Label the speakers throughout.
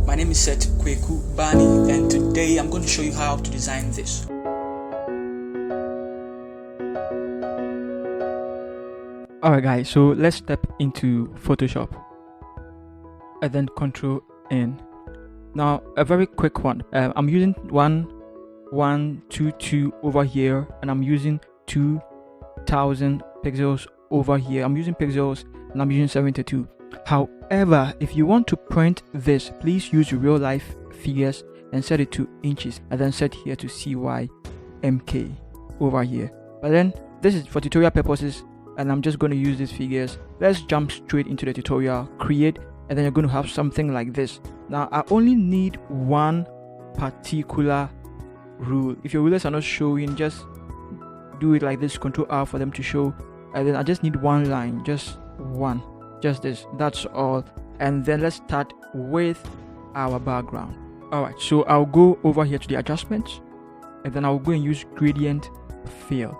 Speaker 1: My name is Seth Bani, and today I'm going to show you how to design this. Alright guys, so let's step into Photoshop and then Control N. Now a very quick one. I'm using 1122 over here, and I'm using 2000 pixels over here. I'm using pixels and I'm using 72. However, if you want to print this, please use real life figures and set it to inches, and then set here to CYMK over here. But then this is for tutorial purposes, and I'm just going to use these figures. Let's jump straight into the tutorial, create, and then you're going to have something like this. Now I only need one particular rule. If your rulers are not showing, just do it like this, Control R for them to show, and then I just need one line, just one, just this, that's all. And then let's start with our background. Alright, so I'll go over here to the adjustments, and then I'll go and use gradient fill.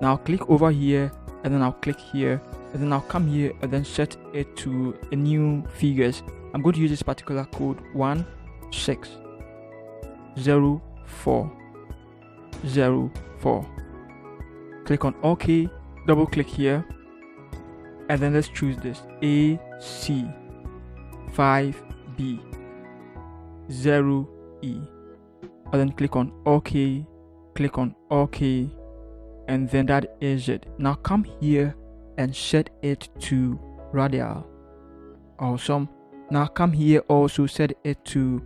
Speaker 1: Now I'll click over here, and then I'll click here, and then I'll come here and then set it to a new figures. I'm going to use this particular code 160404. Click on OK, double click here, and then let's choose this AC5B 0E, and then click on OK, and then that is it. Now come here and set it to radial. Awesome. Now come here, also set it to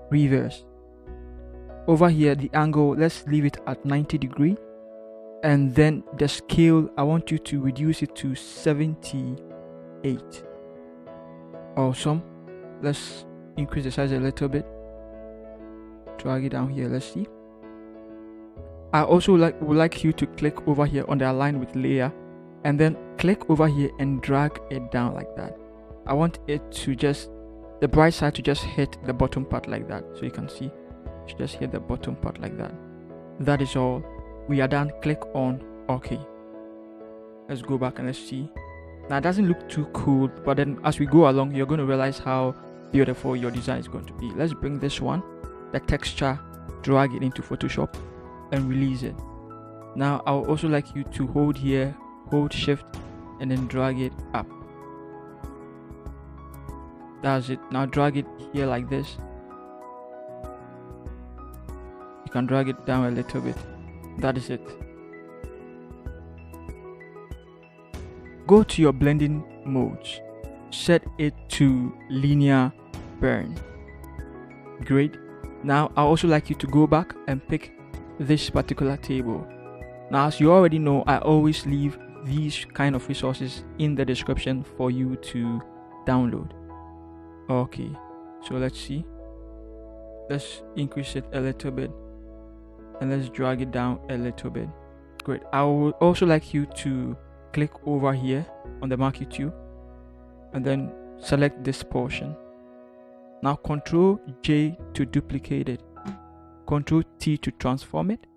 Speaker 1: reverse. Over here the angle, let's leave it at 90 degree, and then the scale, I want you to reduce it to 78. Awesome. Let's increase the size a little bit, drag it down here. Let's see. I also would like you to click over here on the align with layer, and then click over here and drag it down like that. I want it to just, the bright side to just hit the bottom part like that, so you can see it should just hit the bottom part like that. That is all. We are done. Click on OK. Let's go back and let's see. Now it doesn't look too cool, but then as we go along, you're going to realize how beautiful your design is going to be. Let's bring this one, the texture, drag it into Photoshop and release it. Now I would also like you to hold here, hold shift, and then drag it up. That's it. Now drag it here like this. You can drag it down a little bit. That is it. Go to your blending modes, set it to linear burn. Great. Now I also like you to go back and pick this particular table. Now as you already know, I always leave these kind of resources in the description for you to download. Okay, so let's see. Let's increase it a little bit, and let's drag it down a little bit. Great. I would also like you to click over here on the marquee 2, and then select this portion. Now Control J to duplicate it, Control T to transform it,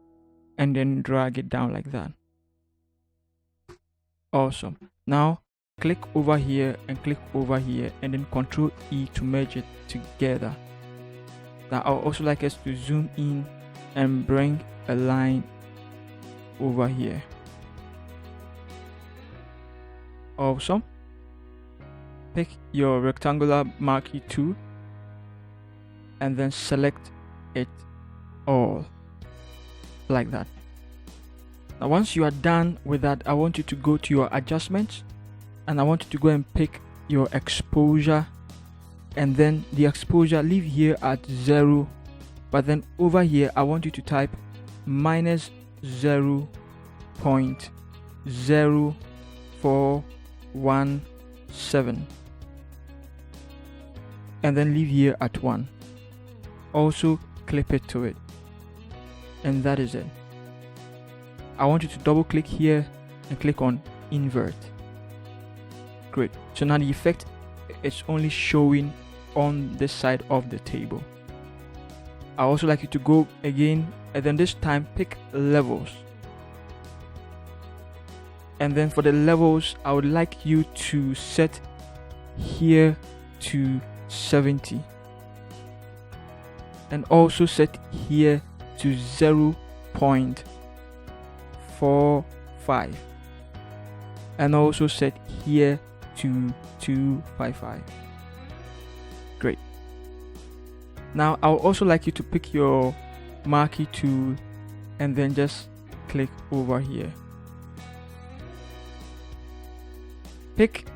Speaker 1: and then drag it down like that. Awesome. Now click over here and click over here, and then Control E to merge it together. Now I would also like us to zoom in and bring a line over here. Awesome. Pick your rectangular marquee 2 and then select it all like that. Now once you are done with that, I want you to go to your adjustments, and I want you to go and pick your exposure, and then the exposure leave here at 0, but then over here I want you to type minus 0.0417, and then leave here at 1. Also clip it to it, and that is it. I want you to double click here and click on invert. Great. So now the effect is only showing on this side of the table. I also like you to go again, and then this time pick levels, and then for the levels I would like you to set here to 70. and also set here to 0.45 and also set here to 255. Great. Now I would also like you to pick your marquee tool and then just click over here. Pick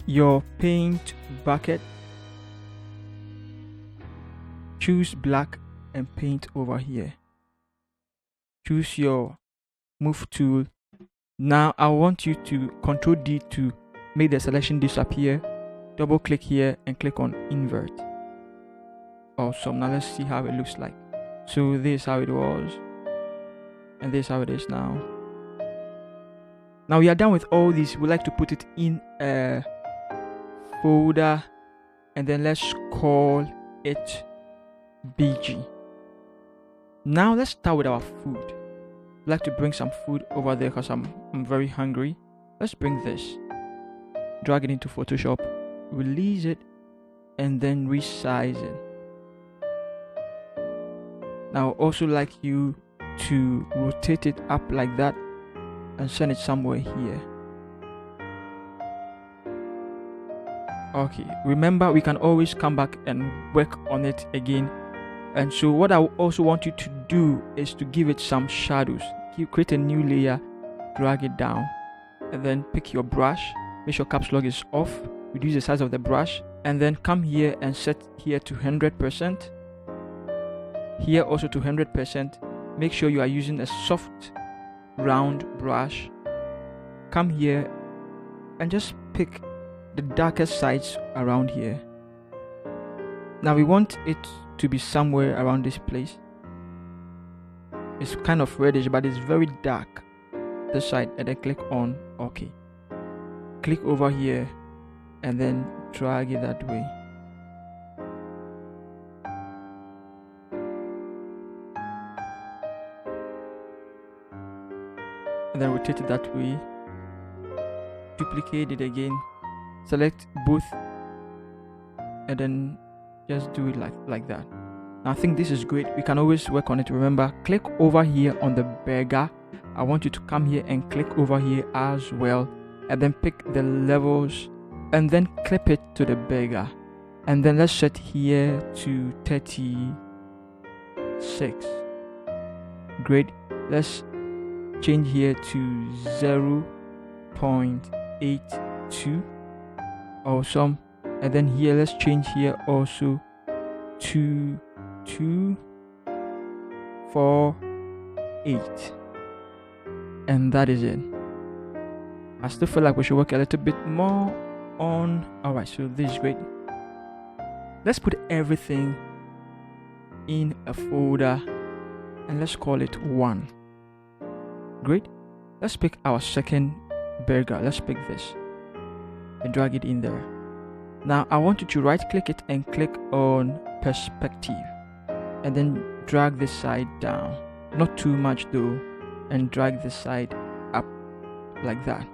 Speaker 1: your paint bucket, choose black and paint over here. Choose your move tool. Now I want you to Ctrl D to make the selection disappear. Double click here and click on invert. Awesome. Now let's see how it looks like. So this is how it was, and this is how it is now. Now we are done with all these. We like to put it in a folder, and then let's call it BG. Now let's start with our food. I'd like to bring some food over there because I'm very hungry. Let's bring this, drag it into Photoshop, release it, and then resize it. Now I'd also like you to rotate it up like that and send it somewhere here. Okay, remember we can always come back and work on it again. And so what I also want you to do is to give it some shadows. You create a new layer, drag it down, and then pick your brush. Make sure caps lock is off, reduce the size of the brush, and then come here and set here to 100%. Here also to 100%. Make sure you are using a soft round brush. Come here and just pick the darkest sides around here. Now we want it to be somewhere around this place. It's kind of reddish, but it's very dark this side, and then click on OK. Click over here and then drag it that way. And then rotate it that way. Duplicate it again. Select both and then just do it like that. Now I think this is great. We can always work on it. Remember, click over here on the burger. I want you to come here and click over here as well, and then pick the levels and then clip it to the burger, and then let's set here to 36. Great. Let's change here to 0.82. Awesome. And then here let's change here also to 248, and that is it. I still feel like we should work a little bit more on. Alright, so this is great. Let's put everything in a folder and let's call it 1. Great. Let's pick our second burger. Let's pick this and drag it in there. Now I want you to right click it and click on perspective, and then drag this side down, not too much though, and drag this side up like that.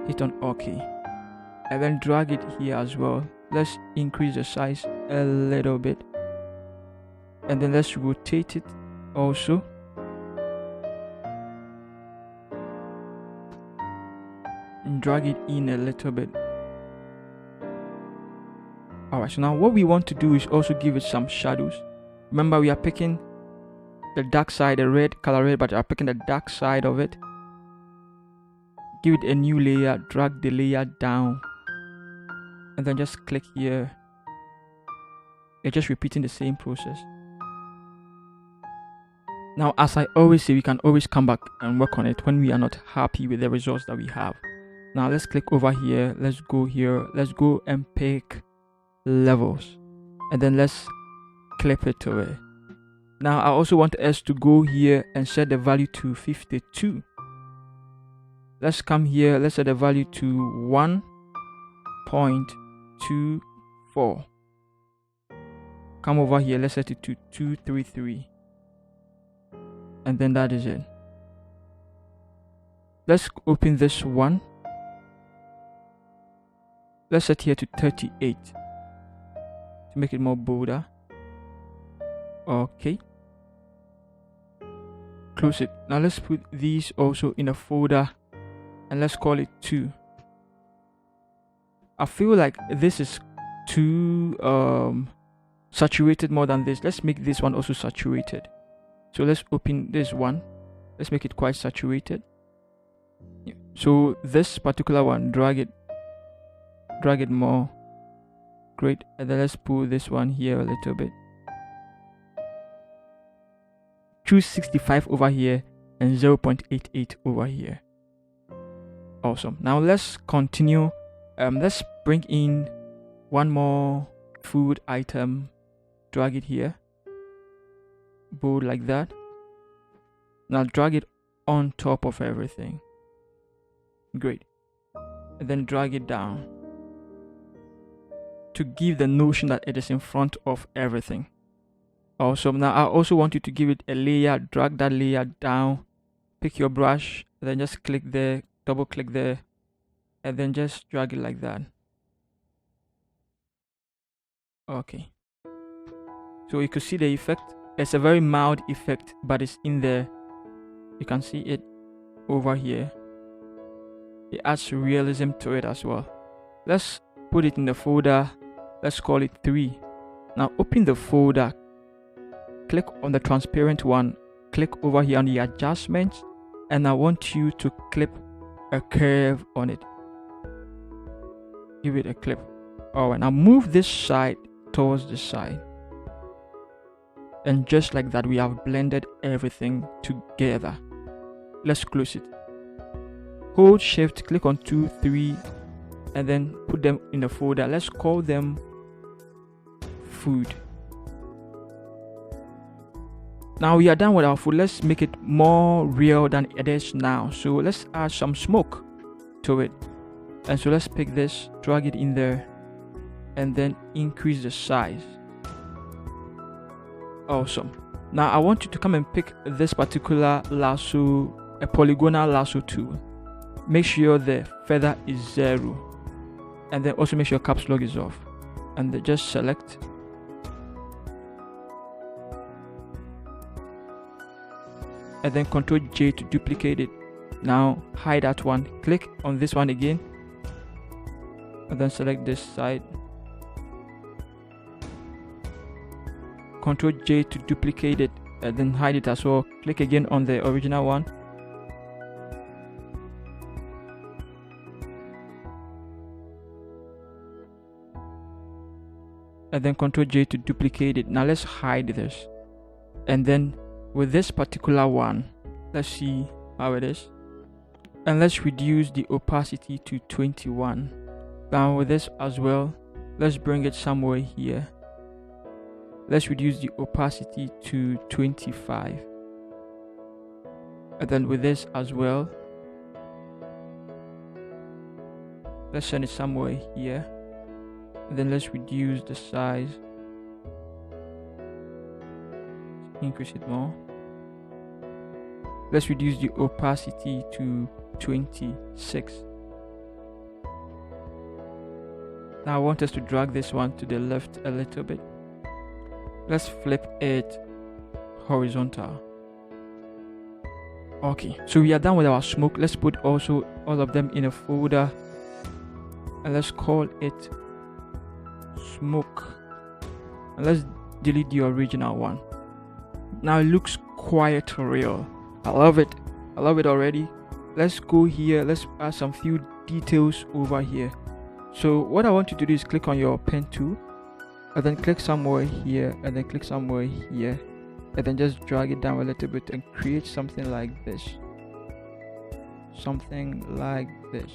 Speaker 1: Hit on OK, and then drag it here as well. Let's increase the size a little bit, and then let's rotate it also. And drag it in a little bit. Alright, so now what we want to do is also give it some shadows. Remember, we are picking the dark side, the red color red, but we are picking the dark side of it. Give it a new layer, drag the layer down, and then just click here. You're just repeating the same process. Now, as I always say, we can always come back and work on it when we are not happy with the results that we have. Now let's click over here, let's go here, let's go and pick levels, and then let's clip it to it. Now I also want us to go here and set the value to 52. Let's come here, let's set the value to 1.24. Come over here, let's set it to 233, and then that is it. Let's open this one. Let's set here to 38 to make it more bolder. Okay, close it. Now let's put these also in a folder and let's call it 2. I feel like this is too saturated more than this. Let's make this one also saturated. So let's open this one. Let's make it quite saturated. Yeah. So this particular one, drag it more. Great. And then let's pull this one here a little bit. Choose 65 over here and 0.88 over here. Awesome. Now let's continue. Let's bring in one more food item. Drag it here. Bold like that. Now drag it on top of everything. Great. And then drag it down to give the notion that it is in front of everything. Awesome. Now I also want you to give it a layer. Drag that layer down. Pick your brush. Then just click there. Double click there. And then just drag it like that. Okay. So you can see the effect. It's a very mild effect, but it's in there. You can see it over here. It adds realism to it as well. Let's put it in the folder. Let's call it 3. Now open the folder. Click on the transparent one. Click over here on the adjustments. And I want you to clip a curve on it. Give it a clip. Alright, now move this side towards the side. And just like that, we have blended everything together. Let's close it. Hold shift, click on 2, 3, and then put them in the folder. Let's call them food. Now we are done with our food. Let's make it more real than it is now. So let's add some smoke to it. And so let's pick this, drag it in there, and then increase the size. Awesome. Now I want you to come and pick this particular lasso, a polygonal lasso tool. Make sure the feather is 0. And then also make sure caps lock is off. And then just select. And then Ctrl J to duplicate it. Now hide that one. Click on this one again. And then select this side. Ctrl J to duplicate it. And then hide it as well. Click again on the original one. And then Ctrl J to duplicate it. Now let's hide this. And then with this particular one, let's see how it is. And let's reduce the opacity to 21. Now with this as well, let's bring it somewhere here. Let's reduce the opacity to 25. And then with this as well, let's send it somewhere here. And then let's reduce the size. Increase it more. Let's reduce the opacity to 26. Now I want us to drag this one to the left a little bit. Let's flip it horizontal. Okay, so we are done with our smoke. Let's put also all of them in a folder. And let's call it smoke. And let's delete the original one. Now it looks quite real. I love it. I love it already. Let's go here. Let's add some few details over here. So what I want you to do is click on your pen tool, and then click somewhere here, and then click somewhere here, and then just drag it down a little bit and create something like this. Something like this.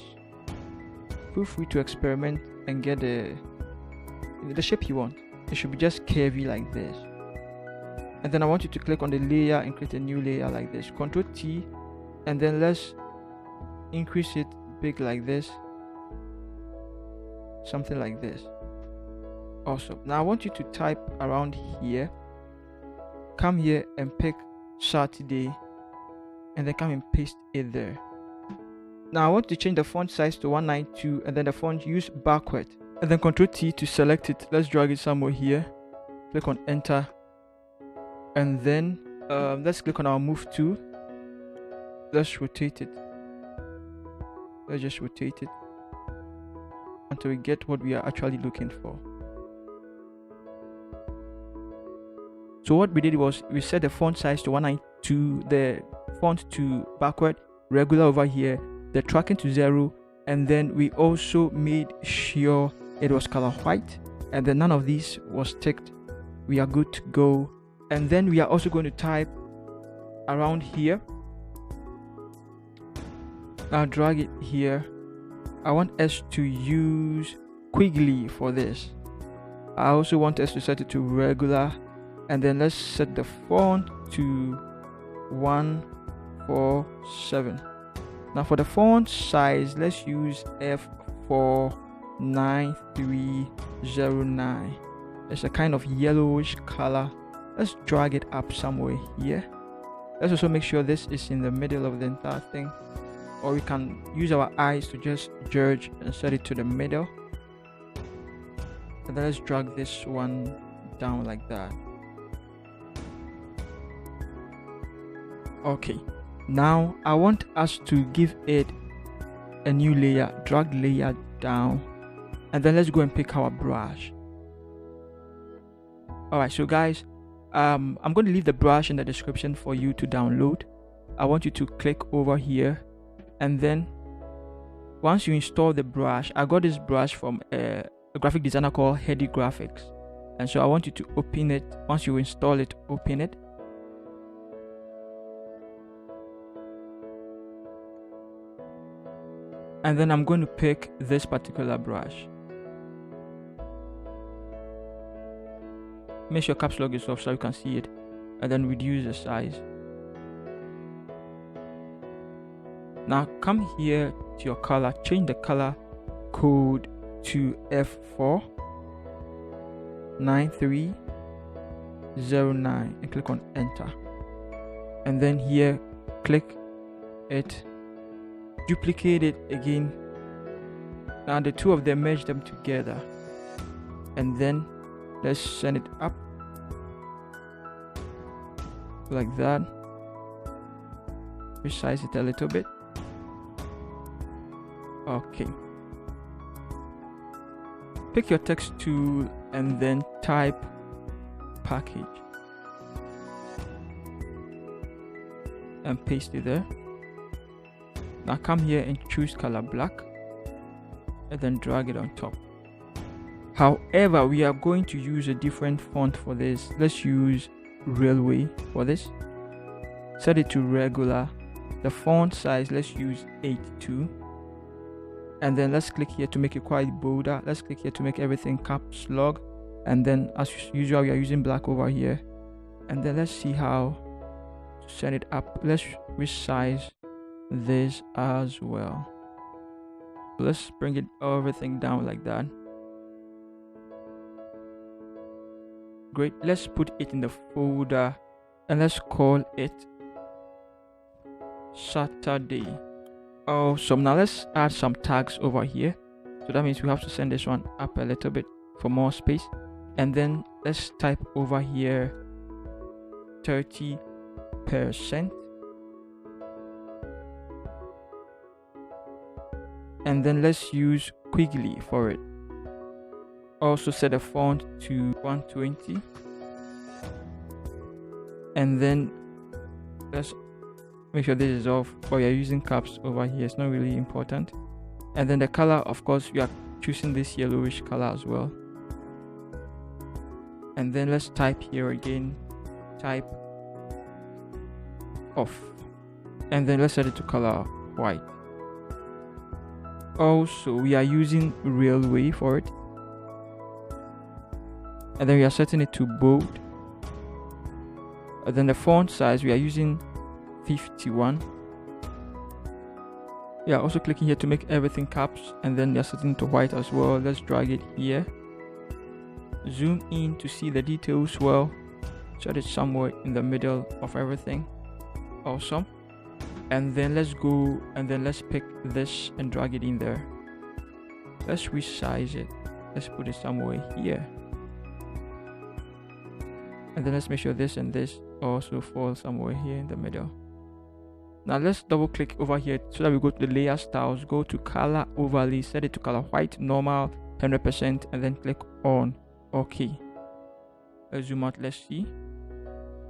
Speaker 1: Feel free to experiment and get the shape you want. It should be just curvy like this. And then I want you to click on the layer and create a new layer like this. Ctrl T, and then let's increase it big like this. Something like this. Awesome. Now I want you to type around here. Come here and pick Saturday, and then come and paste it there. Now I want to change the font size to 192, and then the font use backward, and then Ctrl T to select it. Let's drag it somewhere here. Click on enter. And then let's click on our move tool. Let's rotate it. Let's just rotate it until we get what we are actually looking for. So what we did was we set the font size to 192, the font to backward, regular over here, the tracking to 0, and then we also made sure it was color white, and then none of these was ticked. We are good to go. And then we are also going to type around here. I'll drag it here. I want us to use Quigley for this. I also want us to set it to regular, and then let's set the font to 147. Now for the font size, let's use F49309. It's a kind of yellowish color. Let's drag it up somewhere here. Let's also make sure this is in the middle of the entire thing, or we can use our eyes to just judge and set it to the middle. And then let's drag this one down like that. Okay, now I want us to give it a new layer. Drag layer down, and then let's go and pick our brush. Alright, so guys, I'm going to leave the brush in the description for you to download. I want you to click over here, and then once you install the brush, I got this brush from a graphic designer called Heady Graphics, and so I want you to open it. Once you install it, open it. And then I'm going to pick this particular brush. Make sure caps lock is off so you can see it, and then reduce the size. Now come here to your color, change the color code to F49309 and click on enter. And then here click it, duplicate it again. Now the two of them, merge them together, and then let's send it up like that. Resize it a little bit. Okay, pick your text tool and then type package and paste it there. Now come here and choose color black and then drag it on top. However, we are going to use a different font for this. Let's use Railway for this. Set it to regular. The font size, let's use 82. And then let's click here to make it quite bolder. Let's click here to make everything caps lock. And then as usual, we are using black over here. And then let's see how to set it up. Let's resize this as well. Let's bring everything down like that. Great, let's put it in the folder and let's call it Saturday. Awesome. Now let's add some tags over here. So that means we have to send this one up a little bit for more space. And then let's type over here 30%. And then let's use Quigley for it. Also set the font to 120. And then let's make sure this is off, but we are using caps over here. It's not really important. And then the color, of course, we are choosing this yellowish color as well. And then let's type here again, type off. And then let's set it to color white. Also, we are using Railway for it. And then we are setting it to bold. And then the font size, we are using 51. We are also clicking here to make everything caps, and then they are setting to white as well. Let's drag it here. Zoom in to see the details well. Set it somewhere in the middle of everything. Awesome. And then let's go and then let's pick this and drag it in there. Let's resize it. Let's put it somewhere here. And then let's make sure this and this also fall somewhere here in the middle. Now let's double click over here so that we go to the layer styles, go to color overlay, set it to color white, normal, 100%, and then click on OK. Let's zoom out, let's see.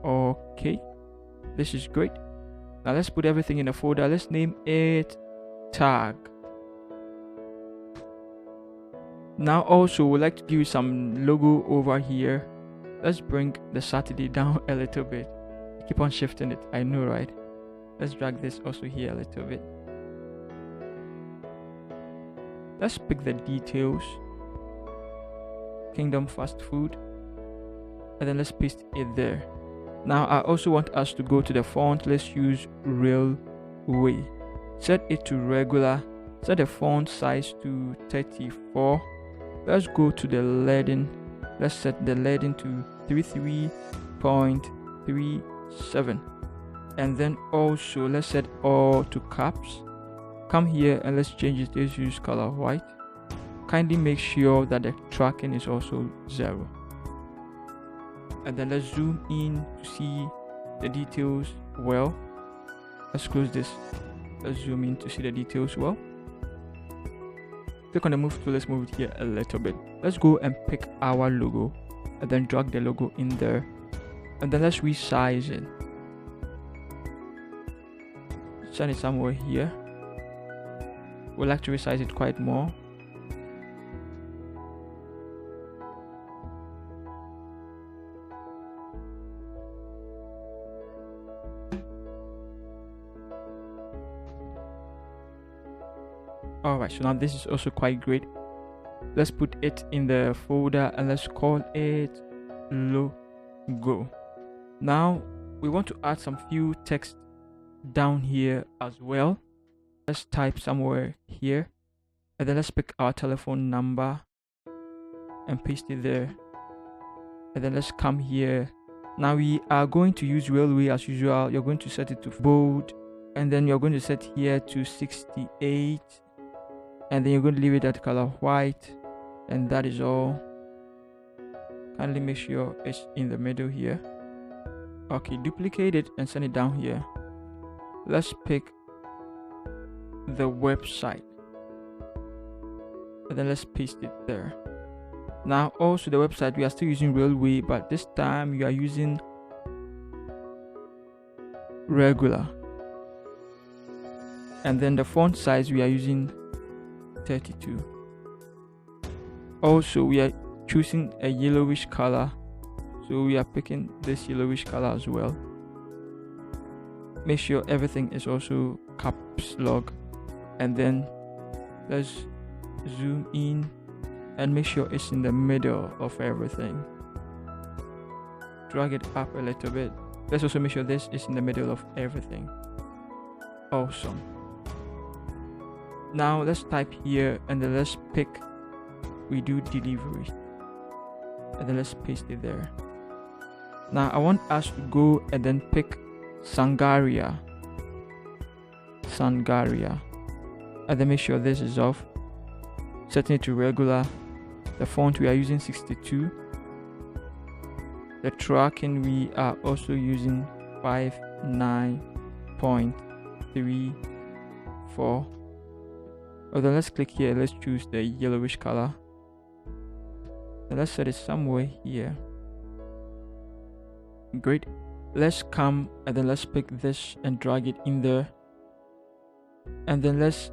Speaker 1: Okay, this is great. Now let's put everything in a folder. Let's name it tag. Now also we'd like to give you some logo over here. Let's bring the Saturday down a little bit. Keep on shifting it, I know, right? Let's drag this also here a little bit. Let's pick the details, Kingdom Fast Food, and then let's paste it there. Now I also want us to go to the font. Let's use Railway. Set it to regular. Set the font size to 34. Let's go to the leading. Let's set the leading to 33.37. And then also let's set all to caps. Come here and let's change it. Let's use color white. Kindly make sure that the tracking is also 0. And then let's zoom in to see the details well. Let's close this. Let's zoom in to see the details well. Click on the move tool. Let's move it here a little bit. Let's go and pick our logo and then drag the logo in there. And then let's resize it. Send it somewhere here. We'd like to resize it quite more. Alright, so now this is also quite great. Let's put it in the folder and let's call it logo. Now we want to add some few text down here as well. Let's type somewhere here and then let's pick our telephone number and paste it there. And then let's come here. Now we are going to use Railway as usual. You're going to set it to bold and then you're going to set here to 68. And then you're going to leave it at color white, and that is all. Kindly make sure it's in the middle here. Okay, duplicate it and send it down here. Let's pick the website and then let's paste it there. Now also the website, we are still using Railway, but this time you are using regular. And then the font size, we are using 32. Also we are choosing a yellowish color, so we are picking this yellowish color as well. Make sure everything is also caps lock, and then let's zoom in and make sure it's in the middle of everything. Drag it up a little bit. Let's also make sure this is in the middle of everything. Awesome. Now let's type here and then let's pick we do delivery and then let's paste it there. Now I want us to go and then pick Sangaria and then make sure this is off, setting it to regular. The font we are using 62. The tracking we are also using 59.34. Then let's click here. Let's choose the yellowish color and let's set it somewhere here. Great. Let's come and then let's pick this and drag it in there, and then let's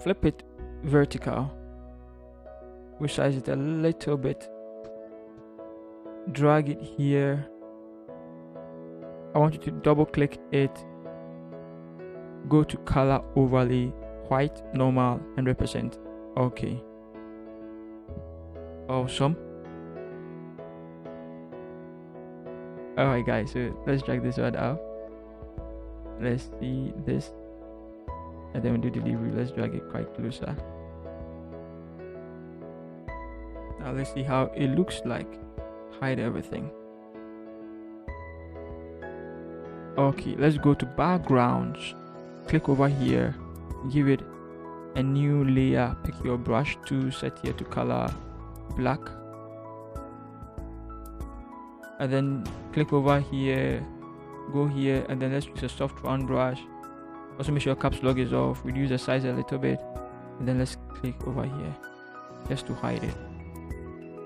Speaker 1: flip it vertical, resize it a little bit, drag it here. I want you to double click it, go to color overlay, white, normal, 100%. Okay, awesome. Alright guys, so let's drag this one out. Let's see this, and then we do delivery. Let's drag it quite closer. Now let's see how it looks like. Hide everything. Okay, let's go to backgrounds. Click over here, give it a new layer, pick your brush tool, set here to color black, and then click over here, go here, and then let's use a soft round brush. Also make sure caps lock is off, reduce the size a little bit, and then let's click over here just to hide it.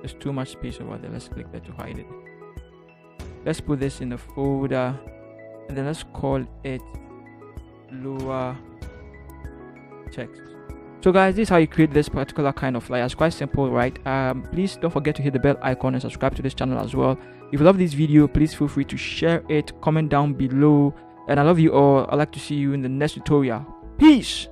Speaker 1: There's too much space over there. Let's click there to hide it. Let's put this in a folder, and then let's call it lower text. So guys, this is how you create this particular kind of flyer. It's quite simple, right? Please don't forget to hit the bell icon and subscribe to this channel as well. If you love this video, please feel free to share it, comment down below, and I love you all. I'd like to see you in the next tutorial. Peace.